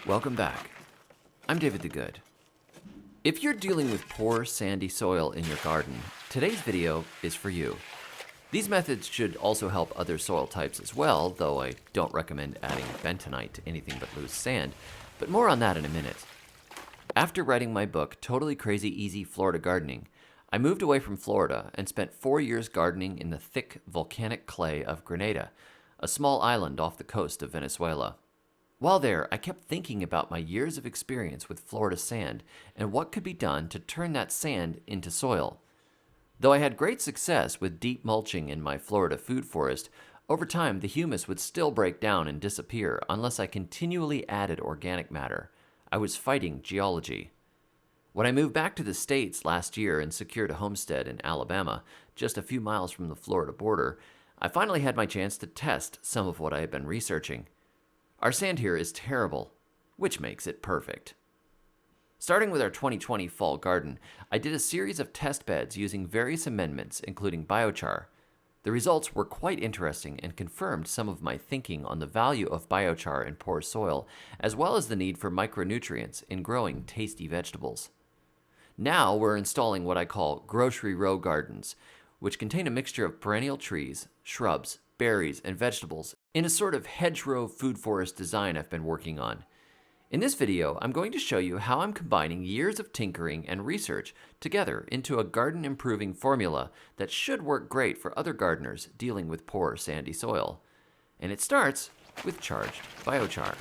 Welcome back. I'm David the Good. If you're dealing with poor, sandy soil in your garden, today's video is for you. These methods should also help other soil types as well, though I don't recommend adding bentonite to anything but loose sand, but more on that in a minute. After writing my book, Totally Crazy Easy Florida Gardening, I moved away from Florida and spent 4 years gardening in the thick volcanic clay of Grenada, a small island off the coast of Venezuela. While there, I kept thinking about my years of experience with Florida sand and what could be done to turn that sand into soil. Though I had great success with deep mulching in my Florida food forest, over time the humus would still break down and disappear unless I continually added organic matter. I was fighting geology. When I moved back to the States last year and secured a homestead in Alabama, just a few miles from the Florida border, I finally had my chance to test some of what I had been researching. Our sand here is terrible, which makes it perfect. Starting with our 2020 fall garden, I did a series of test beds using various amendments, including biochar. The results were quite interesting and confirmed some of my thinking on the value of biochar in poor soil, as well as the need for micronutrients in growing tasty vegetables. Now we're installing what I call grocery row gardens, which contain a mixture of perennial trees, shrubs, berries, and vegetables in a sort of hedgerow food forest design I've been working on. In this video, I'm going to show you how I'm combining years of tinkering and research together into a garden improving formula that should work great for other gardeners dealing with poor sandy soil. And it starts with charged biochar.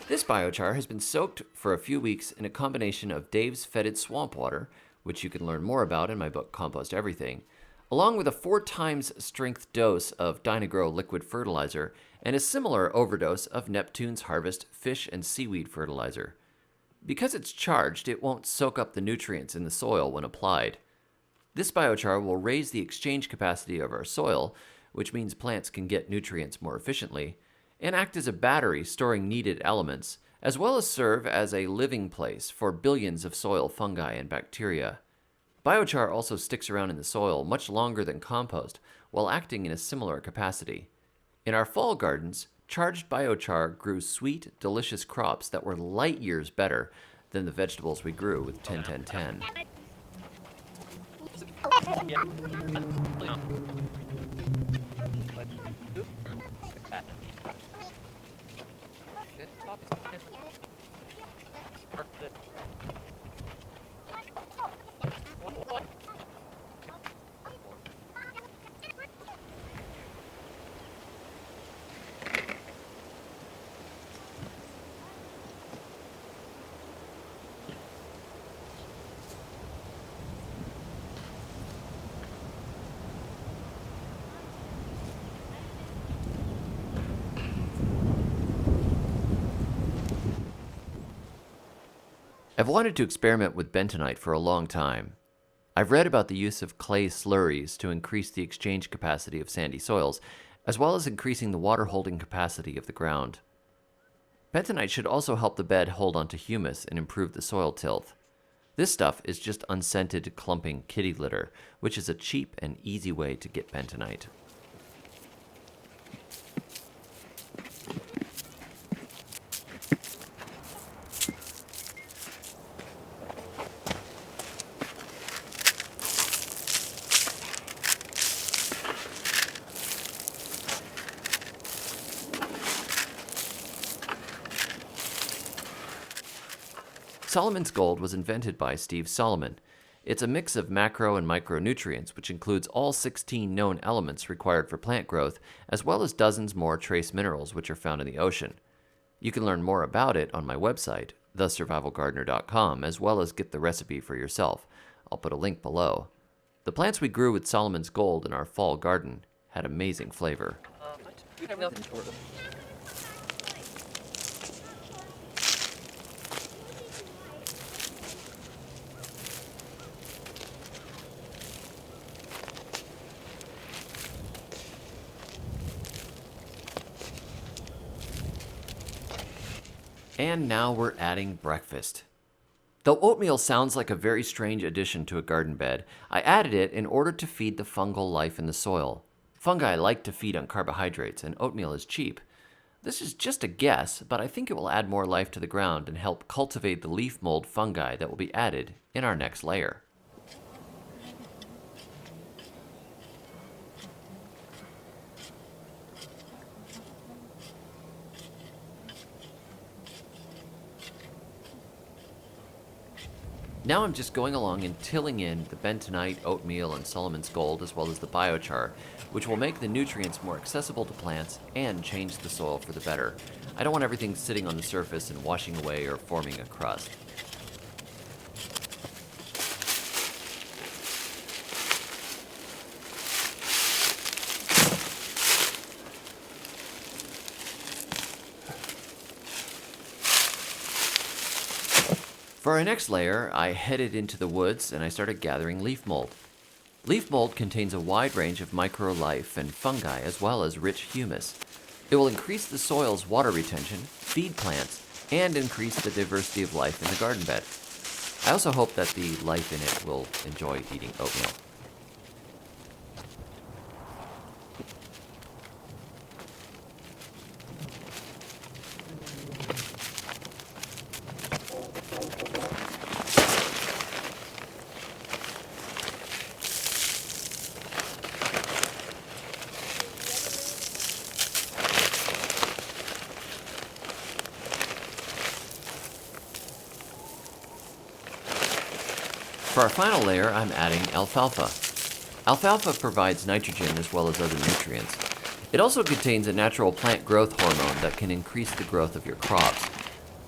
This biochar has been soaked for a few weeks in a combination of Dave's Fetid swamp water, which you can learn more about in my book Compost Everything, along with a 4 times strength dose of Dyna-Gro liquid fertilizer and a similar overdose of Neptune's Harvest fish and seaweed fertilizer. Because it's charged, it won't soak up the nutrients in the soil when applied. This biochar will raise the exchange capacity of our soil, which means plants can get nutrients more efficiently, and act as a battery storing needed elements, as well as serve as a living place for billions of soil fungi and bacteria. Biochar also sticks around in the soil much longer than compost, while acting in a similar capacity. In our fall gardens, charged biochar grew sweet, delicious crops that were light years better than the vegetables we grew with 10-10-10. I've wanted to experiment with bentonite for a long time. I've read about the use of clay slurries to increase the exchange capacity of sandy soils, as well as increasing the water-holding capacity of the ground. Bentonite should also help the bed hold onto humus and improve the soil tilth. This stuff is just unscented clumping kitty litter, which is a cheap and easy way to get bentonite. Solomon's gold was invented by Steve Solomon. It's a mix of macro and micronutrients, which includes all 16 known elements required for plant growth, as well as dozens more trace minerals which are found in the ocean. You can learn more about it on my website, thesurvivalgardener.com, as well as get the recipe for yourself. I'll put a link below. The plants we grew with Solomon's Gold in our fall garden had amazing flavor. And now we're adding breakfast. Though oatmeal sounds like a very strange addition to a garden bed, I added it in order to feed the fungal life in the soil. Fungi like to feed on carbohydrates, and oatmeal is cheap. This is just a guess, but I think it will add more life to the ground and help cultivate the leaf mold fungi that will be added in our next layer. Now I'm just going along and tilling in the Bentonite, Oatmeal, and Solomon's Gold, as well as the Biochar, which will make the nutrients more accessible to plants and change the soil for the better. I don't want everything sitting on the surface and washing away or forming a crust. For our next layer, I headed into the woods and I started gathering leaf mold. Leaf mold contains a wide range of micro life and fungi as well as rich humus. It will increase the soil's water retention, feed plants, and increase the diversity of life in the garden bed. I also hope that the life in it will enjoy eating oatmeal. For our final layer, I'm adding alfalfa. Alfalfa provides nitrogen as well as other nutrients. It also contains a natural plant growth hormone that can increase the growth of your crops.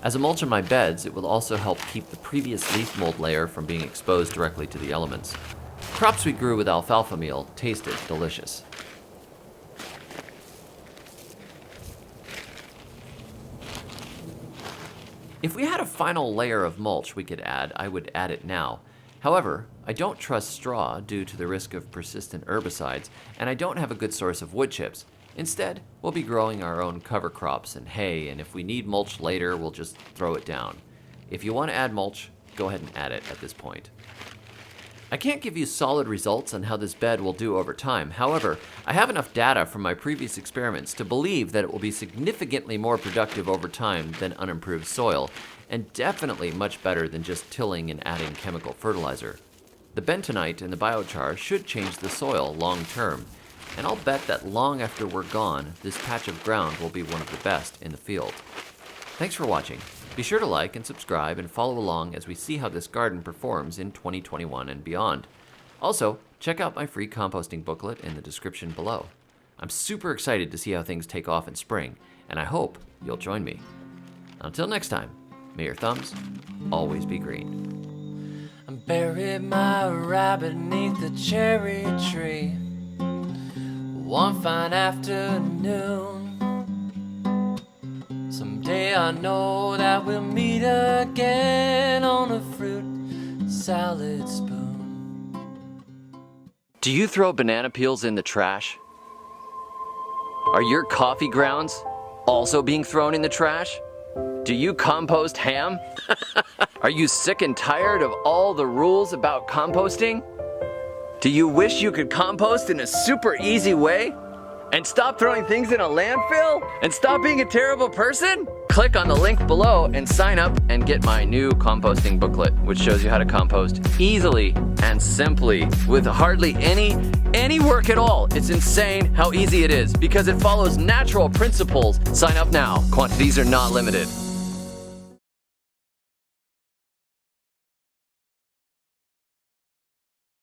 As a mulch in my beds, it will also help keep the previous leaf mold layer from being exposed directly to the elements. Crops we grew with alfalfa meal tasted delicious. If we had a final layer of mulch we could add, I would add it now. However, I don't trust straw due to the risk of persistent herbicides, and I don't have a good source of wood chips. Instead, we'll be growing our own cover crops and hay, and if we need mulch later, we'll just throw it down. If you want to add mulch, go ahead and add it at this point. I can't give you solid results on how this bed will do over time. However, I have enough data from my previous experiments to believe that it will be significantly more productive over time than unimproved soil, and definitely much better than just tilling and adding chemical fertilizer. The bentonite and the biochar should change the soil long term, and I'll bet that long after we're gone, this patch of ground will be one of the best in the field. Thanks for watching. Be sure to like and subscribe and follow along as we see how this garden performs in 2021 and beyond. Also, check out my free composting booklet in the description below. I'm super excited to see how things take off in spring, and I hope you'll join me. Until next time, may your thumbs always be green. I buried my rabbit beneath the cherry tree one fine afternoon. Someday I know that we'll meet again on a fruit salad spoon. Do you throw banana peels in the trash? Are your coffee grounds also being thrown in the trash? Do you compost ham? Are you sick and tired of all the rules about composting? Do you wish you could compost in a super easy way? And stop throwing things in a landfill? And stop being a terrible person? Click on the link below and sign up and get my new composting booklet, which shows you how to compost easily and simply with hardly any work at all. It's insane how easy it is because it follows natural principles. Sign up now. Quantities are not limited.